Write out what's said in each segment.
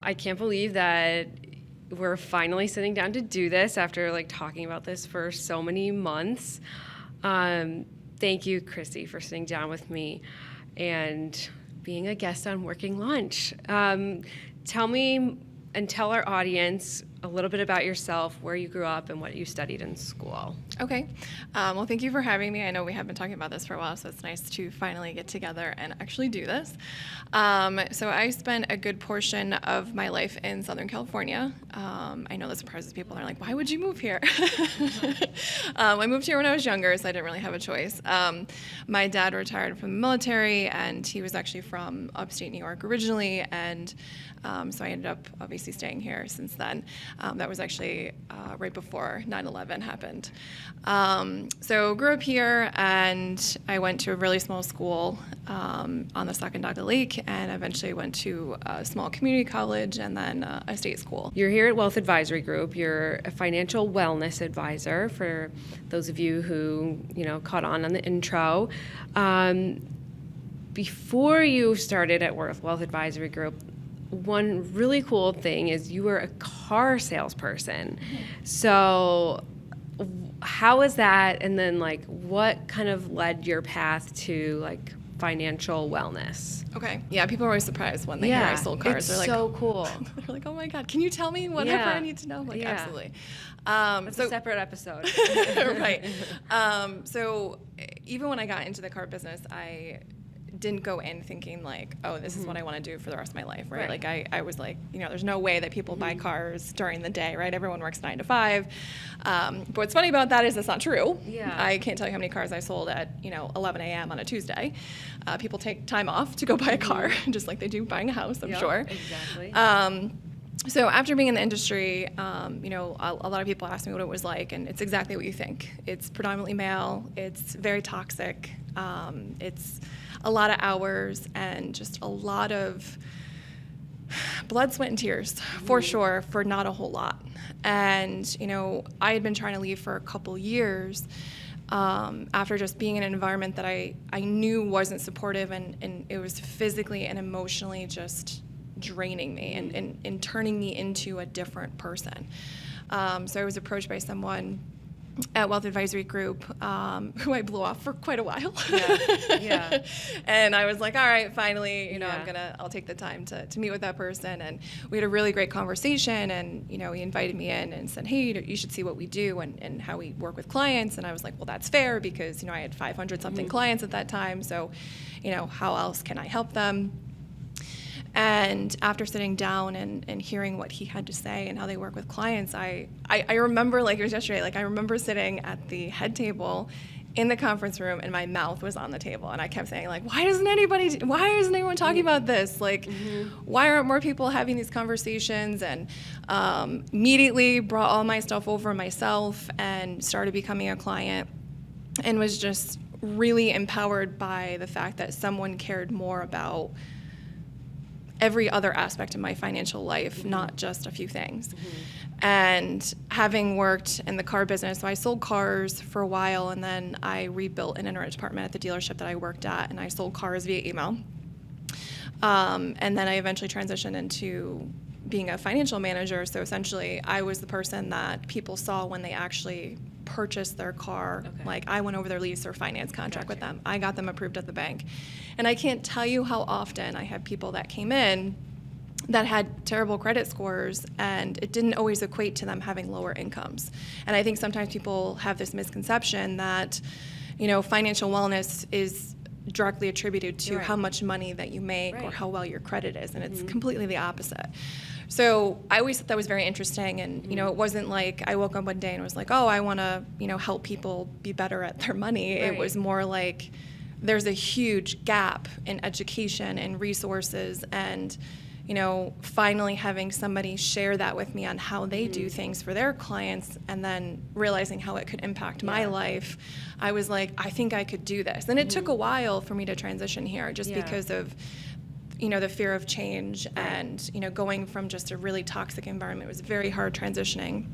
I can't believe that we're finally sitting down to do this after like talking about this for so many months. Thank you, Chrissy, for sitting down with me and being a guest on Working Lunch. Tell me and tell our audience a little bit about yourself, where you grew up, and what you studied in school. Okay. Well, thank you for having me. I know we have been talking about this for a while, so it's nice to finally get together and actually do this. So I spent a good portion of my life in Southern California. I know that surprises people. They're like, why would you move here? I moved here when I was younger, so I didn't really have a choice. My dad retired from the military, and he was actually from upstate New York originally, and so I ended up obviously staying here since then. That was actually right before 9/11 happened. So grew up here, and I went to a really small school on the Sacandaga Lake, and eventually went to a small community college and then a state school. You're here at Wealth Advisory Group. You're a financial wellness advisor for those of you who, caught on the intro. Before you started at Wealth Advisory Group, one really cool thing is you were a car salesperson. So how is that? And then what kind of led your path to financial wellness? Okay. Yeah, people are always surprised when they hear I sold cars. It's so cool. They're like, oh my God, can you tell me whatever I need to know? Absolutely. It's a separate episode. Right. So even when I got into the car business, I didn't go in thinking this is what I want to do for the rest of my life, right? I was like, there's no way that people buy cars during the day, right? Everyone works 9 to 5. But what's funny about that is that's not true. Yeah. I can't tell you how many cars I sold at, 11 a.m. on a Tuesday. People take time off to go buy a car, just like they do buying a house, I'm sure. Exactly. So after being in the industry, a lot of people ask me what it was like, and it's exactly what you think. It's predominantly male. It's very toxic. It's a lot of hours and just a lot of blood, sweat, and tears, for sure, for not a whole lot. And, I had been trying to leave for a couple years after just being in an environment that I knew wasn't supportive, and it was physically and emotionally just draining me and turning me into a different person. So I was approached by someone at Wealth Advisory Group, who I blew off for quite a while. Yeah. And I was like, all right, finally, I'll take the time to meet with that person. And we had a really great conversation, and, he invited me in and said, hey, you should see what we do and how we work with clients. And I was like, well, that's fair, because, I had 500 something clients at that time. So, how else can I help them? And after sitting down and hearing what he had to say and how they work with clients, I remember, like it was yesterday, I remember sitting at the head table in the conference room, and my mouth was on the table, and I kept saying, why isn't anyone talking about this? Why aren't more people having these conversations? And immediately brought all my stuff over myself and started becoming a client, and was just really empowered by the fact that someone cared more about every other aspect of my financial life, not just a few things. And having worked in the car business, so I sold cars for a while, and then I rebuilt an internet department at the dealership that I worked at, and I sold cars via email. And then I eventually transitioned into being a financial manager. So essentially, I was the person that people saw when they actually purchased their car. Okay. I went over their lease or finance contract with them. I got them approved at the bank. And I can't tell you how often I had people that came in that had terrible credit scores, and it didn't always equate to them having lower incomes. And I think sometimes people have this misconception that, financial wellness is directly attributed to how much money that you make or how well your credit is, and it's completely the opposite. So I always thought that was very interesting, and it wasn't like I woke up one day and was like, oh, I want to help people be better at their money. It was more like there's a huge gap in education and resources, and finally having somebody share that with me on how they do things for their clients, and then realizing how it could impact my life, I was like, I think I could do this. And it took a while for me to transition here, just because of the fear of change, and going from just a really toxic environment. It was very hard transitioning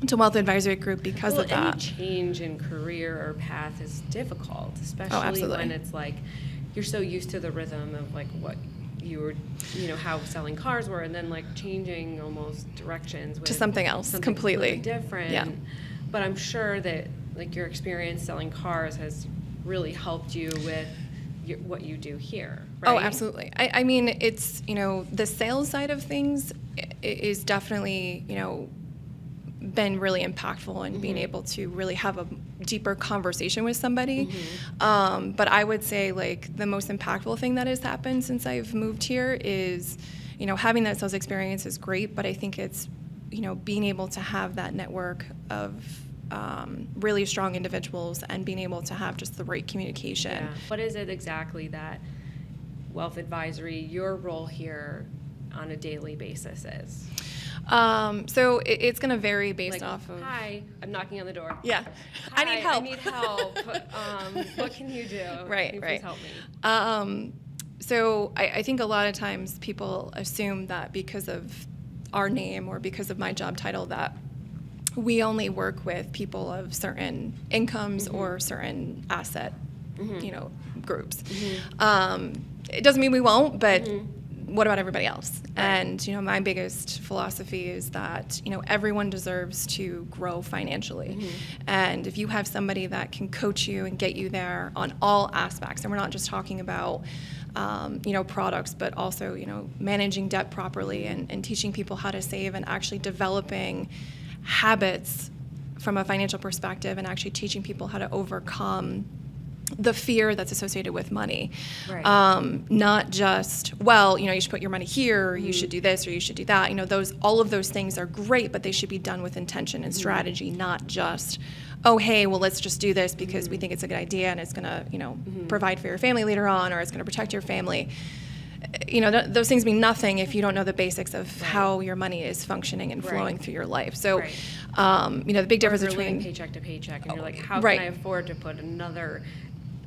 to Wealth Advisory Group because of that. Any change in career or path is difficult, especially when it's you're so used to the rhythm of what you were, how selling cars were, and then like changing almost directions to something else completely different. Yeah. But I'm sure that like your experience selling cars has really helped you with what you do here, right? Oh, absolutely. I mean, it's, the sales side of things is definitely, been really impactful in being able to really have a deeper conversation with somebody. But I would say like the most impactful thing that has happened since I've moved here is, having that sales experience is great, but I think it's, being able to have that network of really strong individuals and being able to have just the right communication. Yeah. What is it exactly that Wealth Advisory, your role here on a daily basis is? So it's going to vary based off of... Hi, I'm knocking on the door. Yeah. Hi, I need help. I need help. What can you do? Right, Can you right. please help me? So I think a lot of times people assume that because of our name or because of my job title that we only work with people of certain incomes or certain asset, groups. It doesn't mean we won't, but what about everybody else? Right. And, my biggest philosophy is that, everyone deserves to grow financially. And if you have somebody that can coach you and get you there on all aspects, and we're not just talking about, products, but also, managing debt properly and teaching people how to save and actually developing habits from a financial perspective and actually teaching people how to overcome the fear that's associated with money. Right. Not just, you should put your money here, or you should do this, or you should do that. All of those things are great, but they should be done with intention and strategy, not just, oh, hey, well, let's just do this because we think it's a good idea and it's going to, provide for your family later on, or it's going to protect your family. Those things mean nothing if you don't know the basics of how your money is functioning and flowing through your life. So, the big difference you're between living paycheck to paycheck, and you're like, how can I afford to put another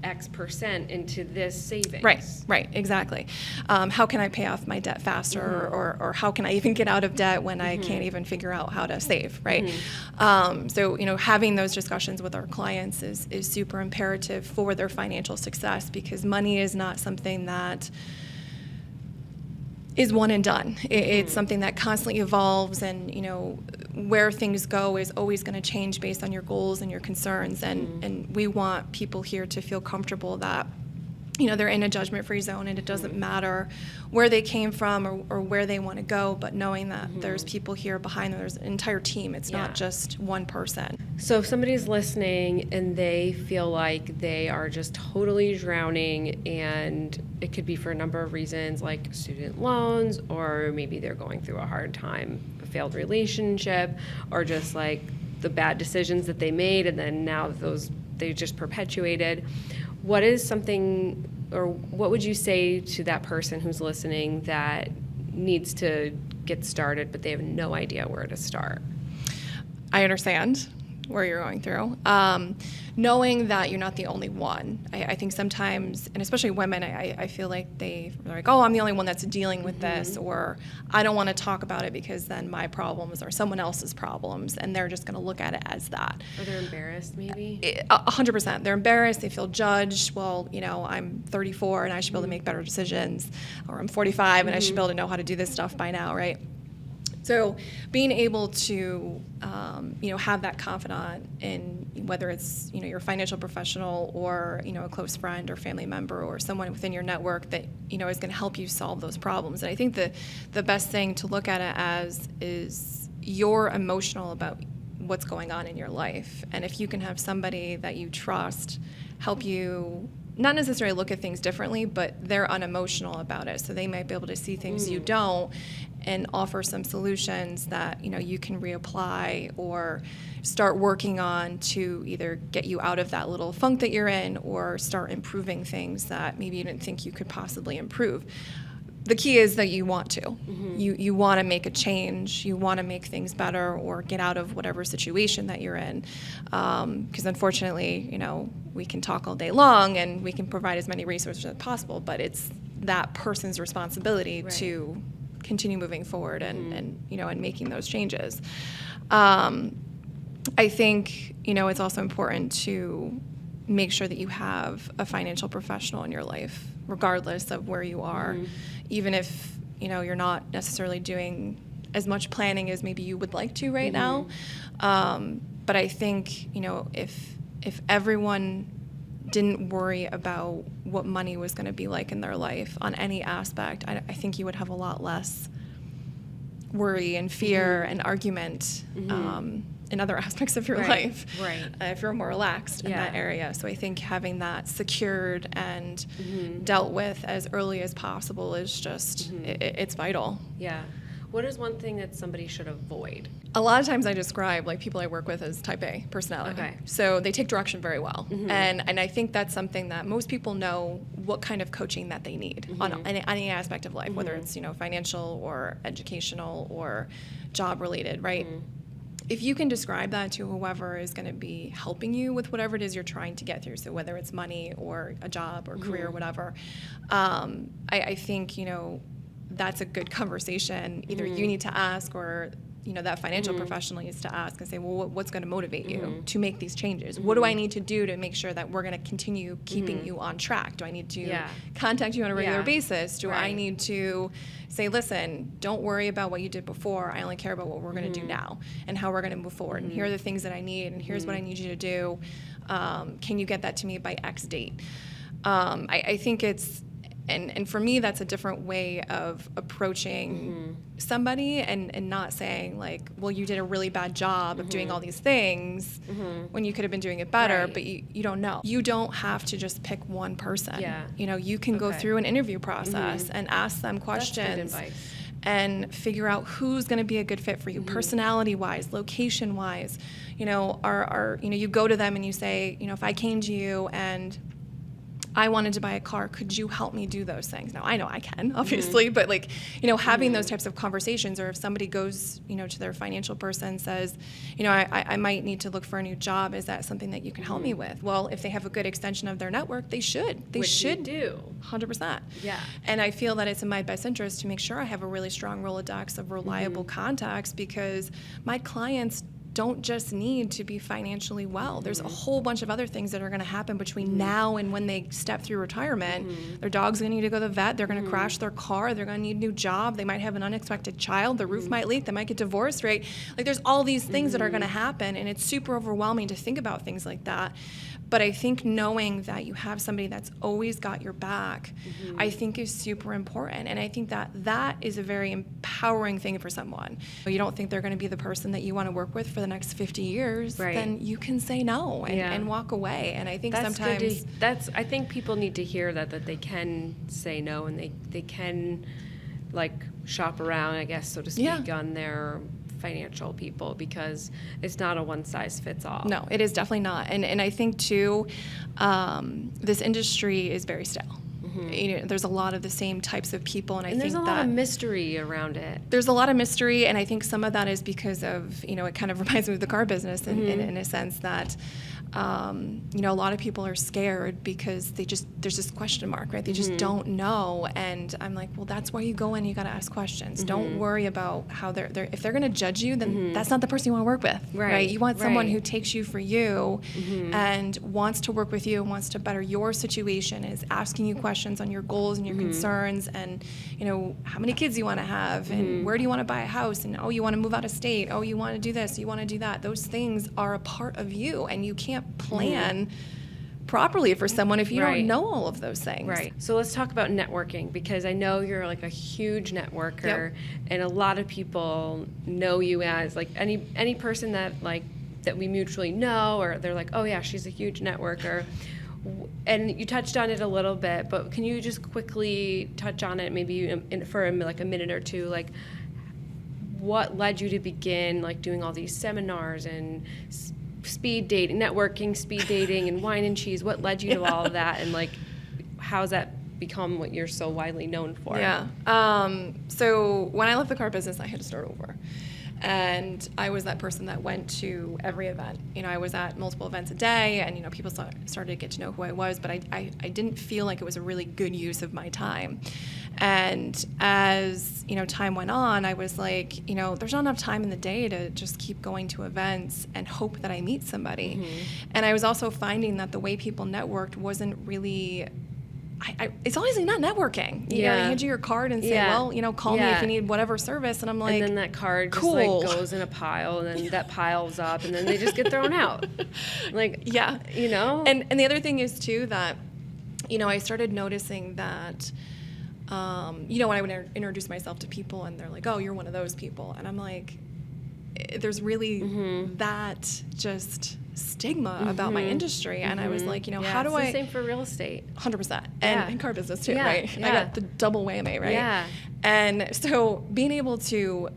X percent into this savings? Right, exactly. How can I pay off my debt faster, or how can I even get out of debt when I can't even figure out how to save, right? So, having those discussions with our clients is super imperative for their financial success, because money is not something that is one and done. It's something that constantly evolves, and where things go is always going to change based on your goals and your concerns. And we want people here to feel comfortable that they're in a judgment-free zone, and it doesn't matter where they came from or where they want to go, but knowing that there's people here behind them, there's an entire team. It's not just one person. So if somebody's listening and they feel like they are just totally drowning, and it could be for a number of reasons, like student loans, or maybe they're going through a hard time, a failed relationship, or just like the bad decisions that they made and then now those they just perpetuated. What is something, or what would you say to that person who's listening that needs to get started, but they have no idea where to start? I understand where you're going through. Knowing that you're not the only one. I think sometimes, and especially women, I feel like they're like, oh, I'm the only one that's dealing with this, or I don't want to talk about it because then my problems are someone else's problems, and they're just going to look at it as that. Or they're embarrassed, maybe? 100%. They're embarrassed. They feel judged. Well, I'm 34 and I should be able to make better decisions, or I'm 45 and I should be able to know how to do this stuff by now, right? So being able to, have that confidant in whether it's, your financial professional or, a close friend or family member or someone within your network that, is going to help you solve those problems. And I think the best thing to look at it as is you're emotional about what's going on in your life. And if you can have somebody that you trust help you not necessarily look at things differently, but they're unemotional about it. So they might be able to see things you don't and offer some solutions that, you can reapply or start working on to either get you out of that little funk that you're in or start improving things that maybe you didn't think you could possibly improve. The key is that you want to. You want to make a change. You want to make things better or get out of whatever situation that you're in. Because unfortunately, we can talk all day long and we can provide as many resources as possible, but it's that person's responsibility to continue moving forward and making those changes. I think, it's also important to make sure that you have a financial professional in your life regardless of where you are, even if, you're not necessarily doing as much planning as maybe you would like to right now. But I think, if everyone didn't worry about what money was going to be like in their life on any aspect, I think you would have a lot less worry and fear and argument in other aspects of your life. Right. If you're more relaxed in that area. So I think having that secured and dealt with as early as possible is just, it's vital. Yeah. What is one thing that somebody should avoid? A lot of times I describe people I work with as type A personality. Okay. So they take direction very well. And I think that's something that most people know what kind of coaching that they need on any aspect of life, whether it's, financial or educational or job related, right? If you can describe that to whoever is going to be helping you with whatever it is you're trying to get through, so whether it's money or a job or career or whatever, I think, that's a good conversation. Either you need to ask or, that financial professional needs to ask and say, well, what's going to motivate you to make these changes? What do I need to do to make sure that we're going to continue keeping you on track? Do I need to contact you on a regular basis? Do I need to say, listen, don't worry about what you did before. I only care about what we're going to do now and how we're going to move forward. And here are the things that I need, and here's what I need you to do. Can you get that to me by X date? I think it's, and for me, that's a different way of approaching somebody and not saying well, you did a really bad job of doing all these things when you could have been doing it better, but you don't know. You don't have to just pick one person. Yeah. You can go through an interview process and ask them questions. That's good advice. And figure out who's going to be a good fit for you, personality-wise, location-wise. You go to them and you say, if I came to you and I wanted to buy a car, could you help me do those things? Now, I know I can, obviously, but having those types of conversations, or if somebody goes, to their financial person and says, I might need to look for a new job, is that something that you can help me with? Well, if they have a good extension of their network, they should. Which you do. 100%. Yeah. And I feel that it's in my best interest to make sure I have a really strong Rolodex of reliable contacts, because my clients don't just need to be financially well. There's a whole bunch of other things that are going to happen between now and when they step through retirement. Their dog's going to need to go to the vet. They're going to crash their car. They're going to need a new job. They might have an unexpected child. The roof might leak. They might get divorced, right? There's all these things that are going to happen, and it's super overwhelming to think about things like that. But I think knowing that you have somebody that's always got your back, I think is super important. And I think that is a very empowering thing for someone. If you don't think they're going to be the person that you want to work with for the next 50 years, then you can say no and walk away. And I think that's sometimes... I think people need to hear that they can say no, and they can, shop around, I guess, so to speak, on their financial people, because it's not a one-size-fits-all. No, it is definitely not. And I think, too, this industry is very stale. There's a lot of the same types of people, and I think there's a lot of mystery around it. There's a lot of mystery, and I think some of that is because of, it kind of reminds me of the car business in a sense that, a lot of people are scared because there's this question mark, right? They just don't know. And I'm like, well, that's why you go in, you got to ask questions. Don't worry about how if they're going to judge you, then that's not the person you want to work with, right? You want someone who takes you for you and wants to work with you and wants to better your situation, is asking you questions on your goals and your concerns, and, how many kids you want to have, and where do you want to buy a house, and, you want to move out of state, you want to do this, you want to do that. Those things are a part of you, and you can't plan properly for someone if you don't know all of those things. Right. So let's talk about networking, because I know you're a huge networker, and a lot of people know you as any person that that we mutually know, or they're like, oh yeah, she's a huge networker. And you touched on it a little bit, but can you just quickly touch on it, maybe for a minute or two, what led you to begin doing all these seminars and speed dating, networking, speed dating, and wine and cheese? What led you to all of that, and how's that become what you're so widely known for? Yeah. So when I left the car business, I had to start over. And I was that person that went to every event. I was at multiple events a day, and, people started to get to know who I was, but I didn't feel like it was a really good use of my time. And as, time went on, I was like, there's not enough time in the day to just keep going to events and hope that I meet somebody. And I was also finding that the way people networked wasn't really it's honestly not networking. You know, they hand you your card and say, well, you know, call me if you need whatever service. And I'm like, and then that card just cool. like goes in a pile, and then that piles up, and then they just get thrown out. Like, you know? And the other thing is too that, you know, I started noticing that, you know, when I would introduce myself to people and they're like, oh, you're one of those people. And I'm like, there's really that just stigma about my industry. And I was like, you know, how do it's I... the same for real estate. 100%. And car business too, right? Yeah. I got the double whammy, right? Yeah. And so being able to...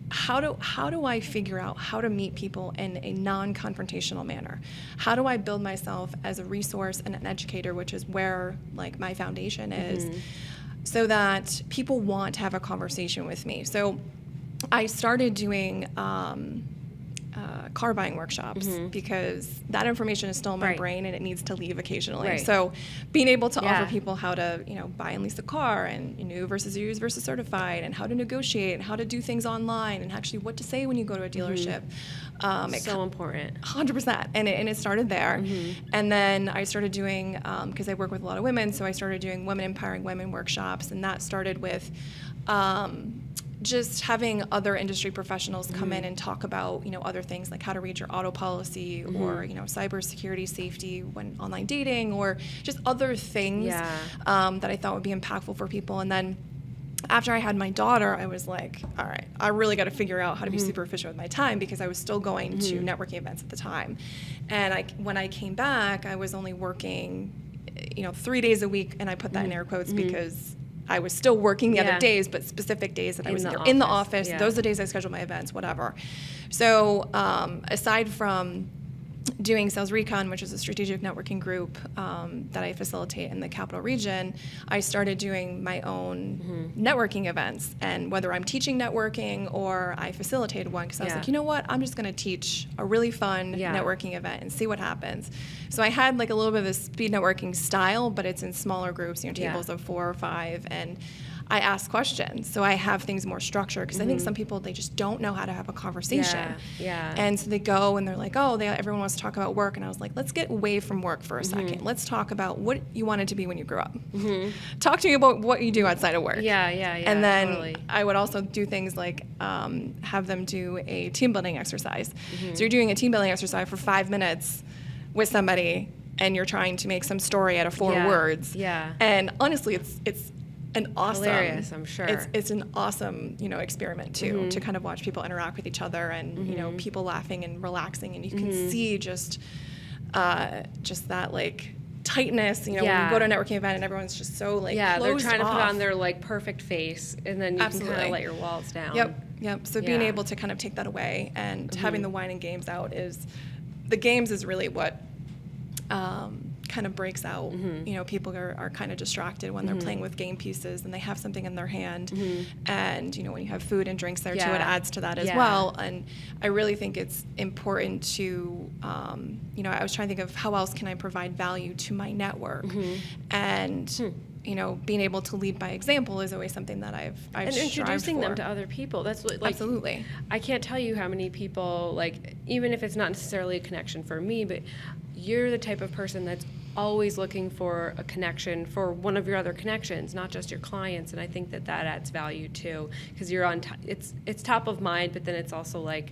How do I figure out how to meet people in a non-confrontational manner? How do I build myself as a resource and an educator, which is where like my foundation is, so that people want to have a conversation with me? So I started doing car buying workshops because that information is still in my brain and it needs to leave occasionally. So being able to offer people how to, you know, buy and lease a car and new versus used versus certified, and how to negotiate and how to do things online and actually what to say when you go to a dealership. So important. 100%. And it started there. And then I started doing, because I work with a lot of women, so I started doing women empowering women workshops, and that started with just having other industry professionals come in and talk about, you know, other things like how to read your auto policy or, you know, cybersecurity safety when online dating, or just other things that I thought would be impactful for people. And then after I had my daughter, I was like, all right, I really got to figure out how to be super efficient with my time, because I was still going to networking events at the time. And when I came back, I was only working, you know, 3 days a week, and I put that in air quotes because I was still working the other days, but specific days that I was either in the office, those are the days I scheduled my events, whatever. So aside from doing Sales Recon, which is a strategic networking group that I facilitate in the Capital Region, I started doing my own networking events. And whether I'm teaching networking or I facilitated one, because I was like, you know what, I'm just going to teach a really fun networking event and see what happens. So I had like a little bit of a speed networking style, but it's in smaller groups, you know, tables of 4 or 5, and I ask questions. So I have things more structured, because I think some people, they just don't know how to have a conversation. And so they go and they're like, oh, everyone wants to talk about work. And I was like, let's get away from work for a second. Let's talk about what you wanted to be when you grew up. Talk to me about what you do outside of work. And then I would also do things like have them do a team building exercise. So you're doing a team building exercise for 5 minutes with somebody, and you're trying to make some story out of 4 words. And honestly, it's an awesome, hilarious, I'm sure. It's an awesome, you know, experiment too, to kind of watch people interact with each other, and you know, people laughing and relaxing, and you can see just that like tightness, you know, when you go to a networking event and everyone's just so like they're trying to off. put on their like perfect face, and then you can kind of let your walls down. Yep. So being able to kind of take that away and having the wine and games out is really what kind of breaks out. You know, people are kind of distracted when they're playing with game pieces and they have something in their hand. And, you know, when you have food and drinks there too, it adds to that as well. And I really think it's important to, you know, I was trying to think of how else can I provide value to my network. And, you know, being able to lead by example is always something that I've and introducing for. them to other people. That's what, like, absolutely. I can't tell you how many people, like, even if it's not necessarily a connection for me, but you're the type of person that's always looking for a connection for one of your other connections, not just your clients. And I think that adds value too, because you're on. It's top of mind, but then it's also like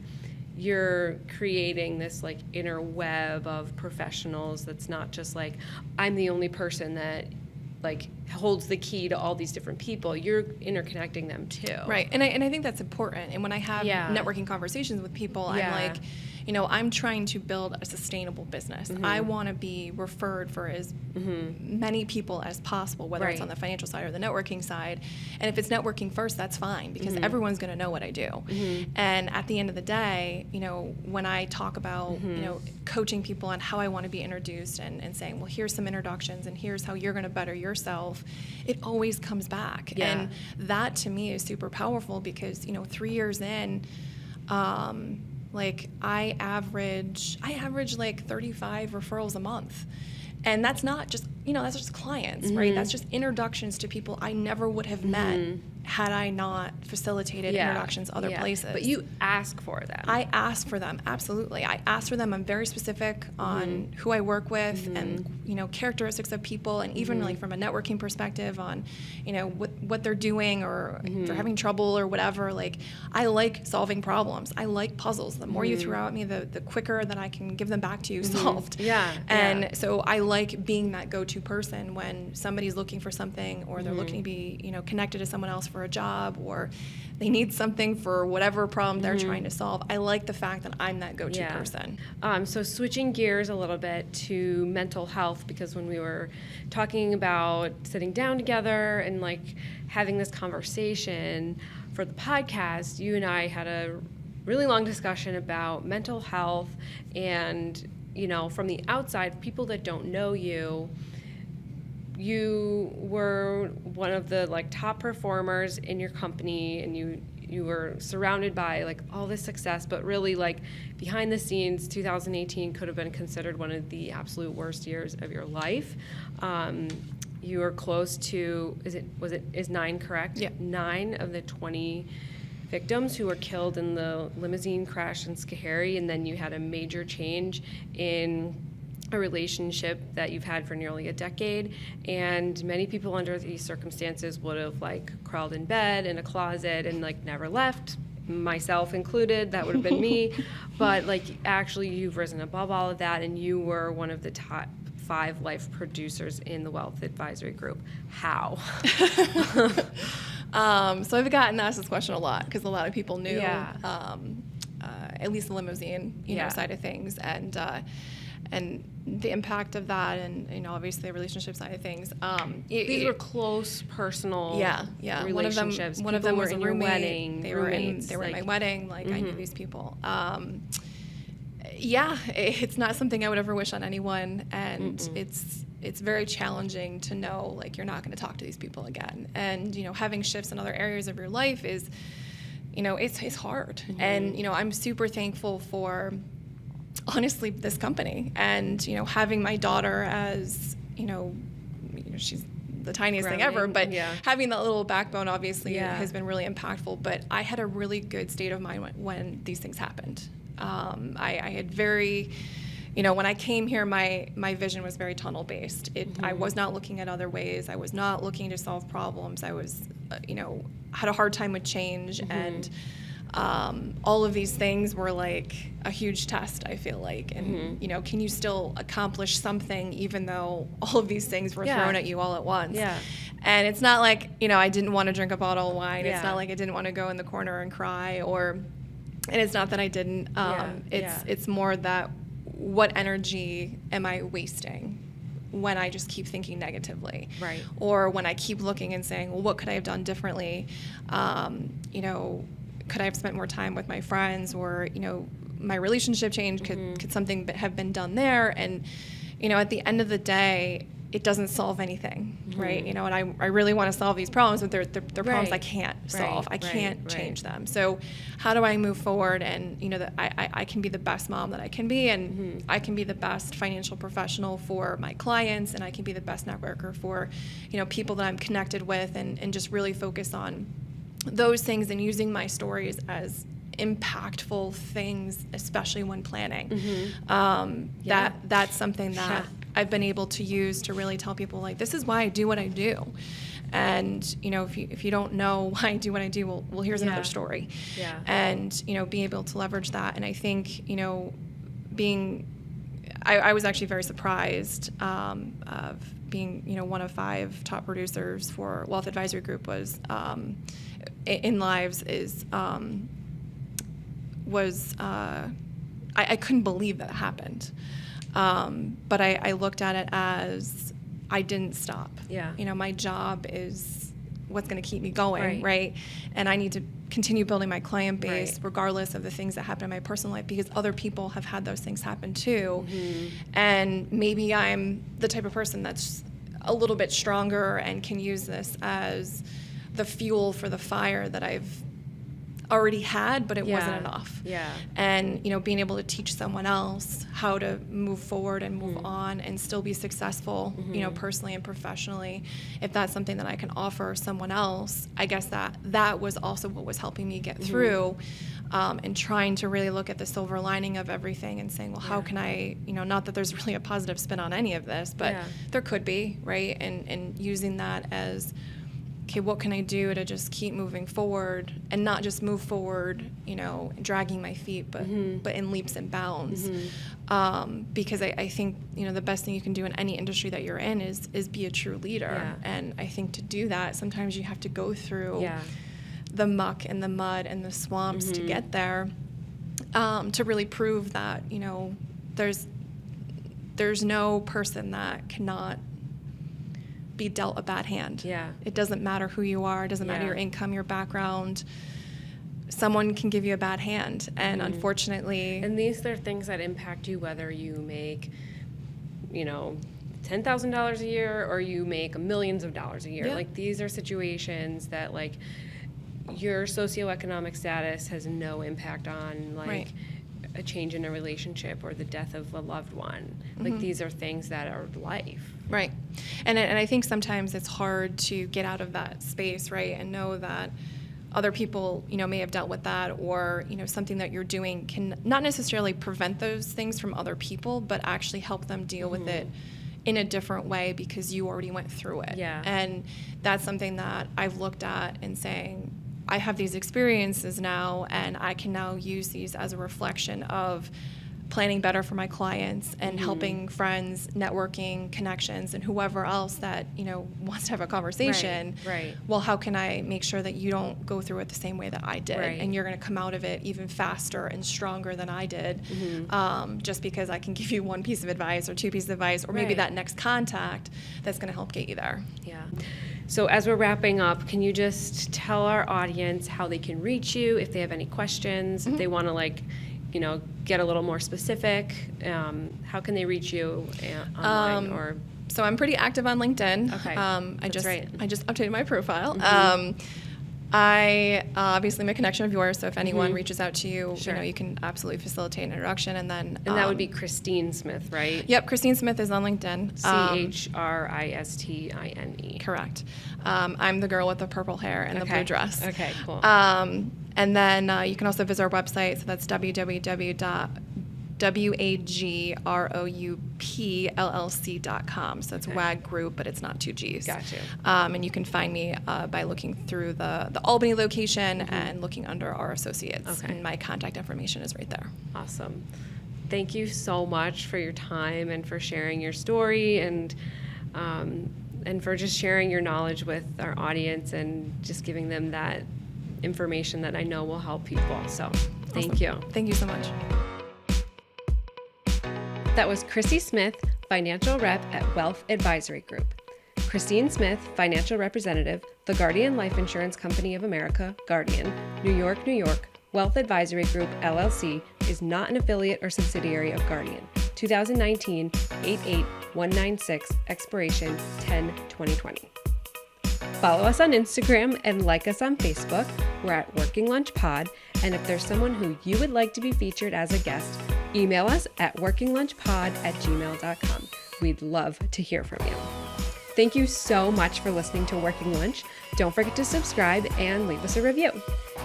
you're creating this like inner web of professionals. That's not just like I'm the only person that like holds the key to all these different people. You're interconnecting them too. Right. And I think that's important. And when I have networking conversations with people, I'm like, you know, I'm trying to build a sustainable business. I want to be referred for as many people as possible, whether it's on the financial side or the networking side. And if it's networking first, that's fine, because everyone's going to know what I do. And at the end of the day, you know, when I talk about, you know, coaching people on how I want to be introduced and saying, well, here's some introductions and here's how you're going to better yourself, it always comes back. And that to me is super powerful, because, you know, 3 years in, like I average like 35 referrals a month. And that's not just, you know, that's just clients, right? That's just introductions to people I never would have met had I not facilitated introductions other places. But you ask for them. I ask for them, absolutely. I ask for them. I'm very specific on who I work with and, characteristics of people, and even like from a networking perspective on, what they're doing, or if they're having trouble or whatever. Like, I like solving problems. I like puzzles. The more you throw at me, the quicker that I can give them back to you solved. And so I like being that go-to person when somebody's looking for something, or they're looking to be, connected to someone else for a job, or they need something for whatever problem they're trying to solve. I like the fact that I'm that go-to person. So switching gears a little bit to mental health, because when we were talking about sitting down together and like having this conversation for the podcast, you and I had a really long discussion about mental health, and from the outside, people that don't know you, you were one of the like top performers in your company, and you were surrounded by like all this success, but really like behind the scenes, 2018 could have been considered one of the absolute worst years of your life. You were close to, is 9 correct? Yeah. 9 of the 20 victims who were killed in the limousine crash in Schoharie, and then you had a major change in a relationship that you've had for nearly a decade, and many people under these circumstances would have like crawled in bed, in a closet, and like never left, myself included. That would have been me. But like actually you've risen above all of that, and you were one of the top 5 life producers in the Wealth Advisory Group. How? So I've gotten asked this question a lot, because a lot of people knew at least the limousine side of things, and the impact of that, and obviously the relationship side of things. These were close personal relationships. One of them was a in your roommate. wedding. They were in my wedding. Like I knew these people. It's not something I would ever wish on anyone, and it's very challenging to know like you're not going to talk to these people again, and having shifts in other areas of your life is, it's hard, and I'm super thankful for, honestly, this company, and having my daughter as she's the tiniest thing ever, but having that little backbone obviously has been really impactful. But I had a really good state of mind when these things happened. I had very, when I came here, my vision was very tunnel based. I was not looking at other ways. I was not looking to solve problems. I was, had a hard time with change, and all of these things were like a huge test, I feel like. And, can you still accomplish something even though all of these things were thrown at you all at once? And it's not like, I didn't want to drink a bottle of wine. It's not like I didn't want to go in the corner and cry, and it's not that I didn't. It's more that what energy am I wasting when I just keep thinking negatively? Right. Or when I keep looking and saying, well, what could I have done differently? Could I have spent more time with my friends, or, my relationship changed? Could something have been done there? And, at the end of the day, it doesn't solve anything, right? And I really want to solve these problems, but they're problems I can't solve. I can't change them. So how do I move forward, and, that I can be the best mom that I can be, and I can be the best financial professional for my clients, and I can be the best networker for, people that I'm connected with, and just really focus on those things, and using my stories as impactful things, especially when planning. That's something that I've been able to use to really tell people, like, this is why I do what I do. And, if you don't know why I do what I do, well here's another story. And, being able to leverage that. And I think, I was actually very surprised of being, one of 5 top producers for Wealth Advisory Group in Lives I couldn't believe that it happened. But I looked at it as I didn't stop. My job is what's going to keep me going, right? And I need to continue building my client base regardless of the things that happen in my personal life, because other people have had those things happen too. And maybe I'm the type of person that's a little bit stronger and can use this as the fuel for the fire that I've already had, but it wasn't Yeah. enough. Yeah. And, being able to teach someone else how to move forward and move on and still be successful, personally and professionally, if that's something that I can offer someone else, I guess that was also what was helping me get through, and trying to really look at the silver lining of everything and saying, well, how can I, not that there's really a positive spin on any of this, but there could be, right? And using that as, okay, what can I do to just keep moving forward and not just move forward, dragging my feet, but in leaps and bounds. Because I think, the best thing you can do in any industry that you're in is be a true leader. Yeah. And I think to do that, sometimes you have to go through the muck and the mud and the swamps to get there, to really prove that, there's no person that cannot be dealt a bad hand. Yeah. It doesn't matter who you are. It doesn't matter your income, your background. Someone can give you a bad hand. And unfortunately... And these are things that impact you whether you make, $10,000 a year or you make millions of dollars a year. Yeah. Like, these are situations that, like, your socioeconomic status has no impact on, like, Right. a change in a relationship or the death of a loved one. Like, these are things that are life. Right. And I think sometimes it's hard to get out of that space, right, and know that other people, may have dealt with that, or, something that you're doing can not necessarily prevent those things from other people, but actually help them deal with it in a different way because you already went through it. Yeah. And that's something that I've looked at and saying, I have these experiences now, and I can now use these as a reflection of planning better for my clients and helping friends, networking, connections, and whoever else that, wants to have a conversation. Right. Well, how can I make sure that you don't go through it the same way that I did? Right. And you're going to come out of it even faster and stronger than I did, just because I can give you one piece of advice or two pieces of advice, or maybe Right. that next contact that's going to help get you there. Yeah. So as we're wrapping up, can you just tell our audience how they can reach you if they have any questions, if they want to get a little more specific? How can they reach you online or? So I'm pretty active on LinkedIn. Okay. I That's right. just updated my profile. I obviously am a connection of yours, so if anyone reaches out to you, Sure. You can absolutely facilitate an introduction, and then. And that would be Christine Smith, right? Yep, Christine Smith is on LinkedIn. CHRISTINE. Correct. I'm the girl with the purple hair and the blue dress. Okay, cool. And then you can also visit our website, so that's www.wagrouppllc.com. So it's WAG Group, but it's not two G's. Gotcha. And you can find me by looking through the Albany location and looking under our associates. Okay. And my contact information is right there. Awesome. Thank you so much for your time and for sharing your story and for just sharing your knowledge with our audience and just giving them that information that I know will help people. So thank you. Thank you so much. That was Chrissy Smith, Financial Rep at Wealth Advisory Group. Christine Smith, Financial Representative, The Guardian Life Insurance Company of America, Guardian, New York, New York. Wealth Advisory Group, LLC, is not an affiliate or subsidiary of Guardian. 2019 88196, expiration 10/2020. Follow us on Instagram and like us on Facebook. We're at Working Lunch Pod. And if there's someone who you would like to be featured as a guest, email us at workinglunchpod@gmail.com. We'd love to hear from you. Thank you so much for listening to Working Lunch. Don't forget to subscribe and leave us a review.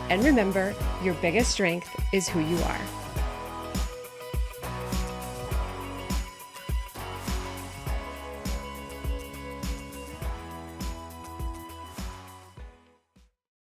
And remember, your biggest strength is who you are.